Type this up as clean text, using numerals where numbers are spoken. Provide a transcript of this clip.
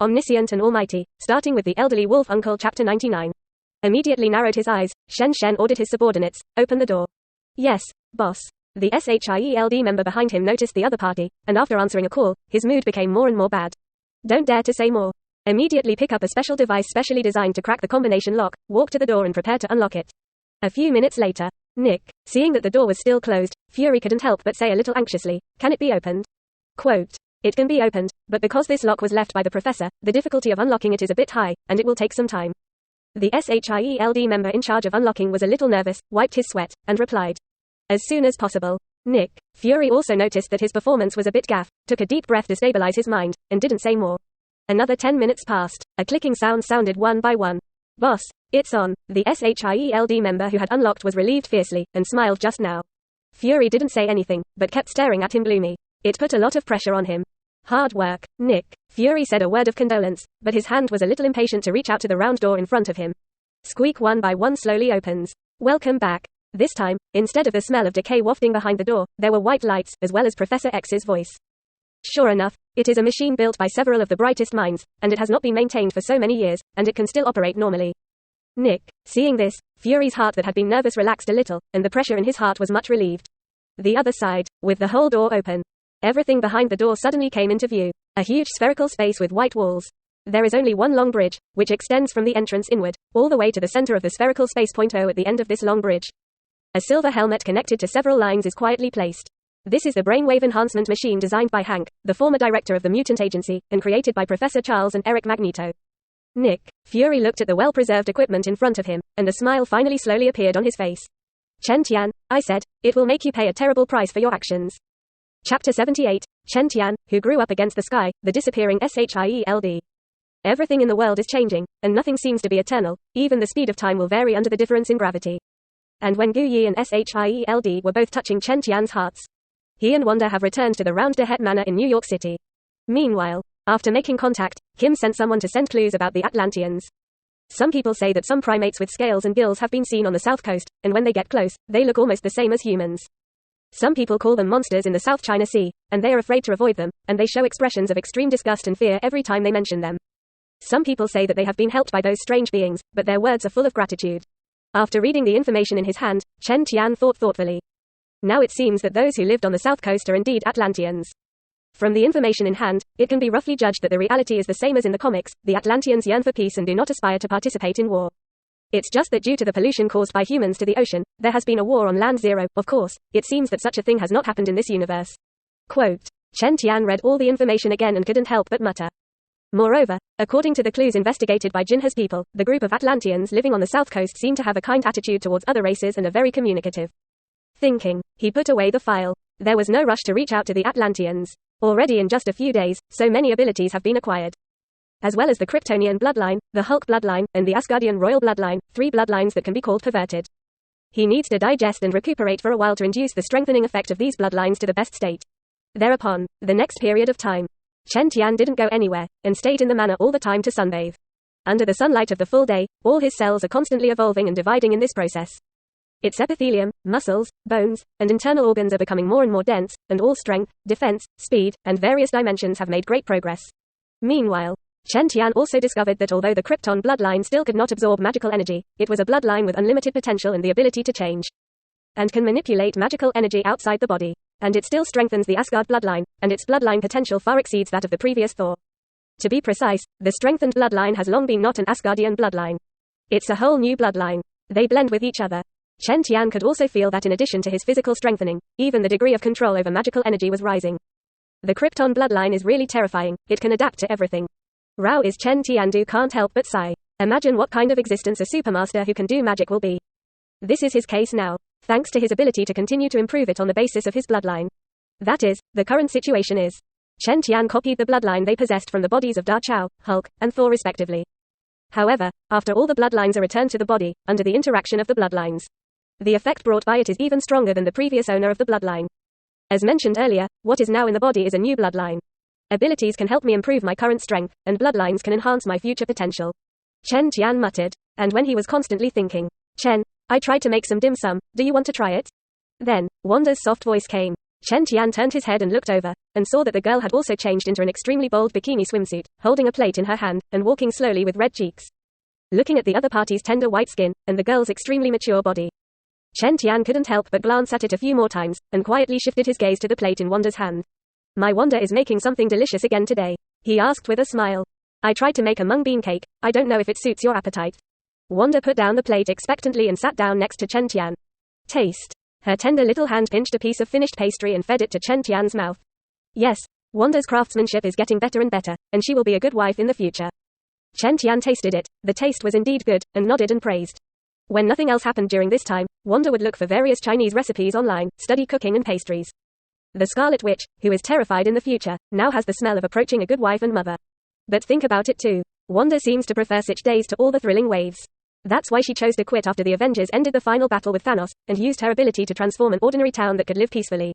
omniscient and almighty, starting with the elderly wolf uncle chapter 99. Immediately narrowed his eyes, Shen Shen ordered his subordinates, open the door. Yes, boss. The SHIELD member behind him noticed the other party, and after answering a call, his mood became more and more bad. Don't dare to say more. Immediately pick up a special device specially designed to crack the combination lock, walk to the door and prepare to unlock it. A few minutes later, Nick, seeing that the door was still closed, Fury couldn't help but say a little anxiously, can it be opened? Quote, it can be opened, but because this lock was left by the professor, the difficulty of unlocking it is a bit high, and it will take some time. The SHIELD member in charge of unlocking was a little nervous, wiped his sweat, and replied, as soon as possible. Nick, Fury also noticed that his performance was a bit gaff, took a deep breath to stabilize his mind, and didn't say more. Another 10 minutes passed. A clicking sound sounded one by one. Boss, it's on. The SHIELD member who had unlocked was relieved fiercely, and smiled just now. Fury didn't say anything, but kept staring at him gloomy. It put a lot of pressure on him. Hard work, Nick. Fury said a word of condolence, but his hand was a little impatient to reach out to the round door in front of him. Squeak one by one slowly opens. Welcome back. This time, instead of the smell of decay wafting behind the door, there were white lights, as well as Professor X's voice. Sure enough, it is a machine built by several of the brightest minds, and it has not been maintained for so many years, and it can still operate normally. Nick, seeing this, Fury's heart that had been nervous relaxed a little, and the pressure in his heart was much relieved. The other side, with the whole door open. Everything behind the door suddenly came into view. A huge spherical space with white walls. There is only one long bridge, which extends from the entrance inward, all the way to the center of the spherical space. At the end of this long bridge, a silver helmet connected to several lines is quietly placed. This is the brainwave enhancement machine designed by Hank, the former director of the Mutant Agency, and created by Professor Charles and Eric Magneto. Nick, Fury looked at the well-preserved equipment in front of him, and a smile finally slowly appeared on his face. Chen Tian, I said, it will make you pay a terrible price for your actions. Chapter 78, Chen Tian, who grew up against the sky, the disappearing SHIELD. Everything in the world is changing, and nothing seems to be eternal, even the speed of time will vary under the difference in gravity. And when Gu Yi and SHIELD were both touching Chen Tian's hearts, he and Wanda have returned to the Round de Het Manor in New York City. Meanwhile, after making contact, Kim sent someone to send clues about the Atlanteans. Some people say that some primates with scales and gills have been seen on the south coast, and when they get close, they look almost the same as humans. Some people call them monsters in the South China Sea, and they are afraid to avoid them, and they show expressions of extreme disgust and fear every time they mention them. Some people say that they have been helped by those strange beings, but their words are full of gratitude. After reading the information in his hand, Chen Tian thought thoughtfully. Now it seems that those who lived on the south coast are indeed Atlanteans. From the information in hand, it can be roughly judged that the reality is the same as in the comics. The Atlanteans yearn for peace and do not aspire to participate in war. It's just that due to the pollution caused by humans to the ocean, there has been a war on Land Zero. Of course, it seems that such a thing has not happened in this universe. Quote, Chen Tian read all the information again and couldn't help but mutter. Moreover, according to the clues investigated by Jinha's people, the group of Atlanteans living on the south coast seem to have a kind attitude towards other races and are very communicative. Thinking, he put away the file. There was no rush to reach out to the Atlanteans. Already in just a few days, so many abilities have been acquired. As well as the Kryptonian bloodline, the Hulk bloodline, and the Asgardian royal bloodline, 3 bloodlines that can be called perverted. He needs to digest and recuperate for a while to induce the strengthening effect of these bloodlines to the best state. Thereupon, the next period of time, Chen Tian didn't go anywhere, and stayed in the manor all the time to sunbathe. Under the sunlight of the full day, all his cells are constantly evolving and dividing in this process. Its epithelium, muscles, bones, and internal organs are becoming more and more dense, and all strength, defense, speed, and various dimensions have made great progress. Meanwhile, Chen Tian also discovered that although the Krypton bloodline still could not absorb magical energy, it was a bloodline with unlimited potential and the ability to change. And can manipulate magical energy outside the body. And it still strengthens the Asgard bloodline, and its bloodline potential far exceeds that of the previous Thor. To be precise, the strengthened bloodline has long been not an Asgardian bloodline. It's a whole new bloodline. They blend with each other. Chen Tian could also feel that in addition to his physical strengthening, even the degree of control over magical energy was rising. The Krypton bloodline is really terrifying, it can adapt to everything. Rao is Chen Tiandu can't help but sigh. Imagine what kind of existence a supermaster who can do magic will be. This is his case now, thanks to his ability to continue to improve it on the basis of his bloodline. That is, the current situation is. Chen Tian copied the bloodline they possessed from the bodies of Da Chao, Hulk, and Thor respectively. However, after all the bloodlines are returned to the body, under the interaction of the bloodlines, the effect brought by it is even stronger than the previous owner of the bloodline. As mentioned earlier, what is now in the body is a new bloodline. Abilities can help me improve my current strength, and bloodlines can enhance my future potential. Chen Tian muttered, and when he was constantly thinking, Chen, I tried to make some dim sum, do you want to try it? Then, Wanda's soft voice came. Chen Tian turned his head and looked over, and saw that the girl had also changed into an extremely bold bikini swimsuit, holding a plate in her hand, and walking slowly with red cheeks. Looking at the other party's tender white skin, and the girl's extremely mature body, Chen Tian couldn't help but glance at it a few more times, and quietly shifted his gaze to the plate in Wanda's hand. My Wanda is making something delicious again today, he asked with a smile. I tried to make a mung bean cake, I don't know if it suits your appetite. Wanda put down the plate expectantly and sat down next to Chen Tian. Taste. Her tender little hand pinched a piece of finished pastry and fed it to Chen Tian's mouth. Yes, Wanda's craftsmanship is getting better and better, and she will be a good wife in the future. Chen Tian tasted it, the taste was indeed good, and nodded and praised. When nothing else happened during this time, Wanda would look for various Chinese recipes online, study cooking and pastries. The Scarlet Witch, who is terrified in the future, now has the smell of approaching a good wife and mother. But think about it too. Wanda seems to prefer such days to all the thrilling waves. That's why she chose to quit after the Avengers ended the final battle with Thanos, and used her ability to transform an ordinary town that could live peacefully.